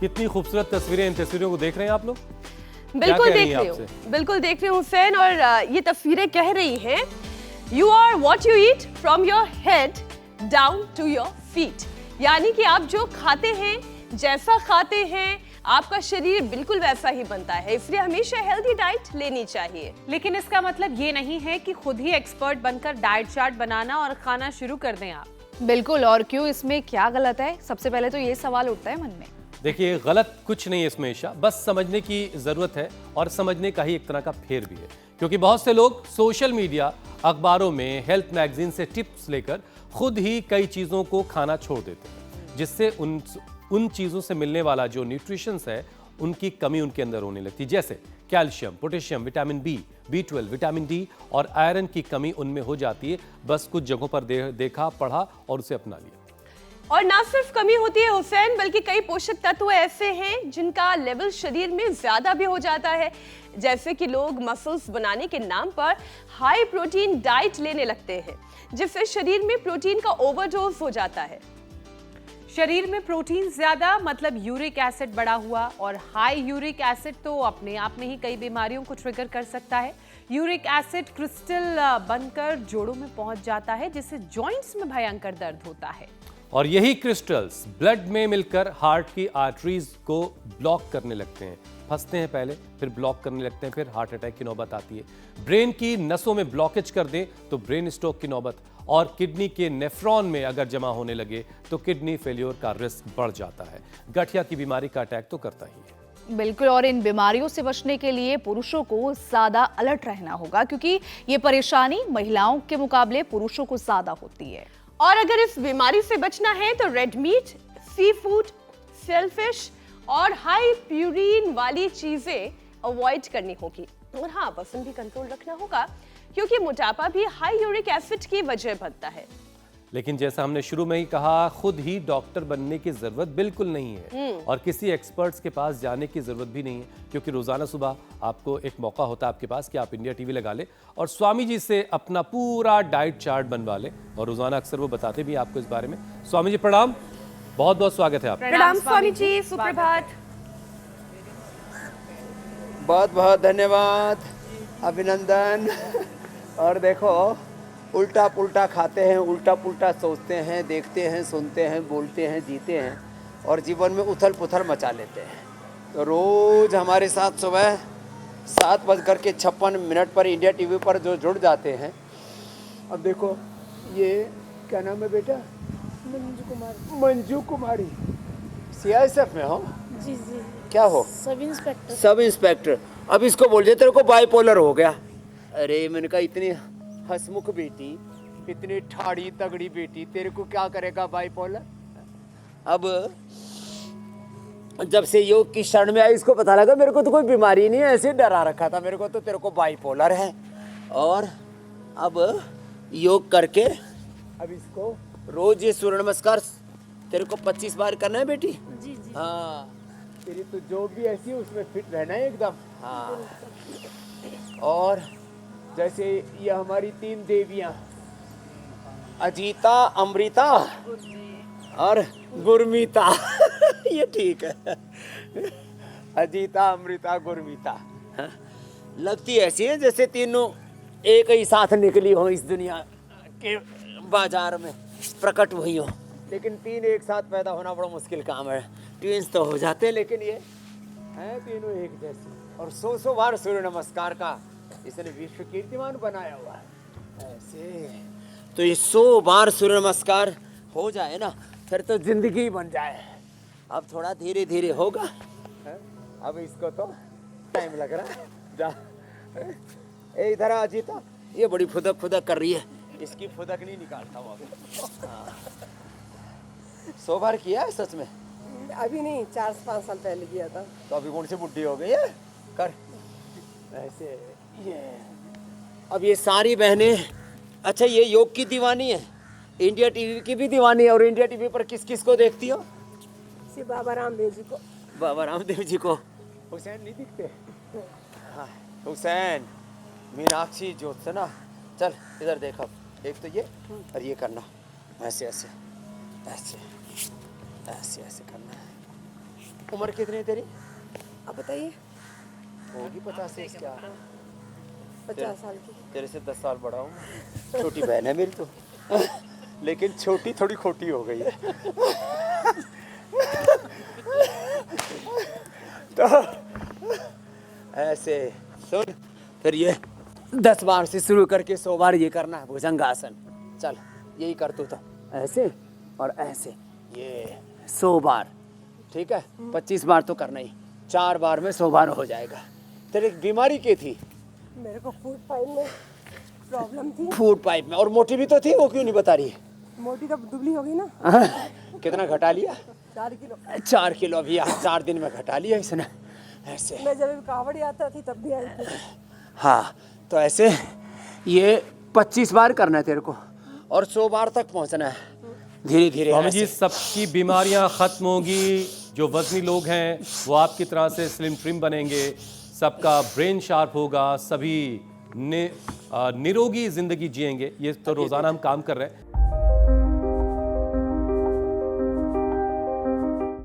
कितनी खूबसूरत तस्वीरें, इन तस्वीरों को देख रहे हैं आप लोग? बिल्कुल देख रही हूँ, बिल्कुल देख रही हूँ हुसैन। और ये तस्वीरें कह रही हैं you are what you eat from your head down to your feet, यानी कि आप जो खाते हैं, जैसा खाते हैं, आपका शरीर बिल्कुल वैसा ही बनता है, इसलिए हमेशा हेल्दी डाइट लेनी चाहिए। लेकिन इसका मतलब ये नहीं है कि खुद ही एक्सपर्ट बनकर डाइट चार्ट बनाना और खाना शुरू कर दें आप। बिल्कुल, और क्यों, इसमें क्या गलत है? सबसे पहले तो ये सवाल उठता है मन में। देखिए, गलत कुछ नहीं है इसमें ईशा, बस समझने की जरूरत है और समझने का ही एक तरह का फेर भी है, क्योंकि बहुत से लोग सोशल मीडिया, अखबारों में, हेल्थ मैगजीन से टिप्स लेकर खुद ही कई चीज़ों को खाना छोड़ देते हैं, जिससे उन चीज़ों से मिलने वाला जो न्यूट्रिशंस है उनकी कमी उनके अंदर होने लगती है, जैसे calcium, potassium, vitamin B, B12, vitamin D और आयरन की कमी उनमें हो जाती है। बस कुछ जगहों पर देखा, पढ़ा और उसे अपना लिया। और ना सिर्फ कमी होती है हुसैन, बल्कि कई पोषक तत्व ऐसे हैं जिनका लेवल शरीर में ज्यादा भी हो जाता है, जैसे कि लोग मसल्स बनाने के नाम पर हाई प्रोटीन डाइट लेने लगते हैं, जिससे शरीर में प्रोटीन का ओवरडोज हो जाता है। शरीर में प्रोटीन ज्यादा मतलब यूरिक एसिड बढ़ा हुआ, और हाई यूरिक एसिड तो अपने आप में ही कई बीमारियों को ट्रिगर कर सकता है। यूरिक एसिड क्रिस्टल बनकर जोड़ों में पहुंच जाता है, जिससे जॉइंट्स में भयंकर दर्द होता है। और यही क्रिस्टल्स ब्लड में मिलकर हार्ट की आर्टरीज को ब्लॉक करने लगते हैं, फंसते हैं पहले, फिर ब्लॉक करने लगते हैं, फिर हार्ट अटैक की नौबत आती है। ब्रेन की नसों में ब्लॉकेज कर दें तो ब्रेन स्ट्रोक की नौबत, और किडनी के नेफ्रॉन में अगर जमा होने लगे तो किडनी फेल्योर का रिस्क बढ़ जाता है। गठिया की बीमारी का अटैक तो करता ही है। बिल्कुल, और इन बीमारियों से बचने के लिए पुरुषों को ज्यादा अलर्ट रहना होगा, क्योंकि ये परेशानी महिलाओं के मुकाबले पुरुषों को ज्यादा होती है। और अगर इस बीमारी से बचना है तो red meat, sea food, shellfish और हाई प्यूरिन वाली चीजें अवॉइड करनी होगी। और हाँ, वजन भी कंट्रोल रखना होगा, क्योंकि मोटापा भी हाई यूरिक एसिड की वजह बनता है। लेकिन जैसा हमने शुरू में ही कहा, खुद ही डॉक्टर बनने की जरूरत बिल्कुल नहीं है और किसी एक्सपर्ट्स के पास जाने की जरूरत भी नहीं है, क्योंकि रोजाना सुबह आपको एक मौका होता है आपके पास कि आप इंडिया टीवी लगा ले और स्वामी जी से अपना पूरा डाइट चार्ट बनवा ले, और रोजाना अक्सर वो बताते भी आपको इस बारे में। स्वामी जी प्रणाम, बहुत बहुत स्वागत है आपका। प्रणाम स्वामी जी, सुप्रभात। बहुत बहुत धन्यवाद, अभिनंदन। और देखो, उल्टा पुल्टा खाते हैं, उल्टा पुल्टा सोचते हैं, देखते हैं, सुनते हैं, बोलते हैं, जीते हैं और जीवन में उथल पुथल मचा लेते हैं। तो रोज़ हमारे साथ सुबह 7:56 पर इंडिया टीवी पर जो जुड़ जाते हैं। अब देखो, ये क्या नाम है बेटा? मंजू कुमारी। मंजू कुमारी, CISF में हो? जी जी। क्या हो? Sub inspector. Sub inspector. अब इसको बोल दिया तेरे को बाइपोलर हो गया। अरे मैंने कहा, इतनी हंसमुख बेटी, इतनी ठाड़ी तगड़ी बेटी, तेरे को क्या करेगा बाइपोलर? अब जब से योग की शरण में आई, इसको पता लगा मेरे को तो कोई बीमारी नहीं है, ऐसे डरा रखा था मेरे को तो तेरे को बाइपोलर है। और अब योग करके अब इसको रोज ये सूर्य नमस्कार तेरे को 25 बार करना है बेटी। जी जी। हाँ, तेरी तो जो भी ऐसी है उसमें फिट रहना है एकदम। हाँ, और जैसे ये हमारी 3 देवियां, अजीता, अमृता और गुरमीता। ये ठीक है, अजीता, अमृता, गुरमीता। हाँ? लगती ऐसी है जैसे तीनों एक ही साथ निकली हो, इस दुनिया के बाजार में प्रकट हुई हो। लेकिन 3 एक साथ पैदा होना बड़ा मुश्किल काम है। ट्विंस तो हो जाते हैं, लेकिन ये हैं तीनों एक जैसे। और 100 बार सूर्य नमस्कार का इसने विश्व कीर्तिमान बनाया हुआ है ऐसे। तो ये 100 बार सूर्य नमस्कार हो जाए ना, फिर तो जिंदगी बन जाए। अब थोड़ा धीरे धीरे होगा है? अब इसको तो टाइम लग रहा है। जा ए इधर आ अजीता, ये बड़ी फुदक फुदक कर रही है, इसकी फुदक नहीं निकालता हूँ अभी। 100 बार किया है सच में? अभी नहीं, 4 से 5 साल पहले किया था। तो अभी कौन सी बुढ़ी हो गई है? कर ऐसे ये। अब ये सारी बहनें, अच्छा ये योग की दीवानी है, इंडिया टीवी की भी दीवानी है। और इंडिया टीवी पर किस किस को देखती हो? श्री बाबा रामदेव जी को। बाबा रामदेव जी को। हुसैन नहीं दिखते? हाँ, हुसैन, मीनाक्षी, ज्योत्सना। चल इधर देखो, एक तो ये और ये करना, ऐसे ऐसे ऐसे ऐसे ऐसे करना है। उम्र कितनी है तेरी? अब बताइए। होगी 50 से क्या? 50 साल की। तेरे से 10 साल बड़ा हूँ। छोटी बहन है मेरी तो। लेकिन छोटी थोड़ी खोटी हो गई है। तो ऐसे सुन, फिर ये 10 बार से शुरू करके 100 बार ये करना है भुजंगासन। चल यही कर तू तो, ऐसे और ऐसे, ये 100 बार, ठीक है? 25 बार तो करना ही, 4 बार में 100 बार हो जाएगा। तेरी बीमारी क्या थी? मेरे को फूड पाइप में प्रॉब्लम थी। फूड पाइप में। और मोटी भी तो थी, वो क्यों नहीं बता रही है? मोटी तो दुबली हो गई ना। कितना घटा लिया? 4 किलो। 4 किलो अभी 4 दिन में घटा लिया इसने। ऐसे मैं जब कावड़ आता थी तब भी आई थी। हाँ, तो ऐसे ये 25 बार करना है तेरे को और 100 बार तक पहुंचना है, धीरे धीरे। स्वामी जी, सबकी बीमारियां खत्म होगी। जो वजनी लोग हैं वो आपकी तरह से स्लिम ट्रिम बनेंगे, सबका ब्रेन शार्प होगा, सभी निरोगी जिंदगी जिएंगे। ये तो रोजाना हम काम कर रहे हैं।